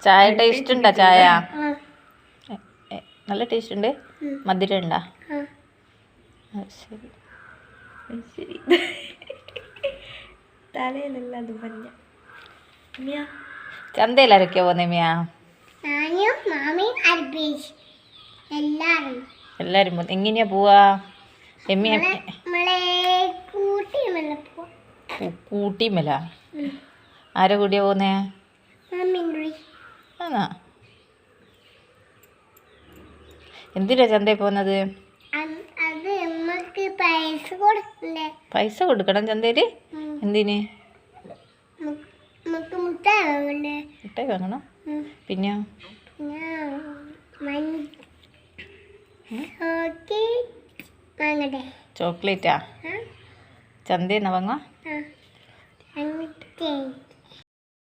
ചായ ടേസ്റ്റ് ഉണ്ടാ? ചായ നല്ല ടേസ്റ്റ് ഉണ്ട്. മധുരം ഉണ്ടാ? ശരി ശരി. തലയിലല്ല അത് പറഞ്ഞ ചന്തയിലാരൊക്കെയാ പോന്നെ മിയ? എല്ലാരും പോന്നെ. എങ്ങനെയാ പോവാ? കൂട്ടിമല ആരെ കൂടിയാ പോന്നേ? ആണോ? എന്തിനാ ചന്തയിൽ പോകുന്നത്? പൈസ കൊടുക്കണം ചന്തയില്? എന്തിന്? മുട്ടായി വാങ്ങണം. പിന്നെ ചോക്ലേറ്റാ ചന്തയിൽ നിന്ന് വാങ്ങാ?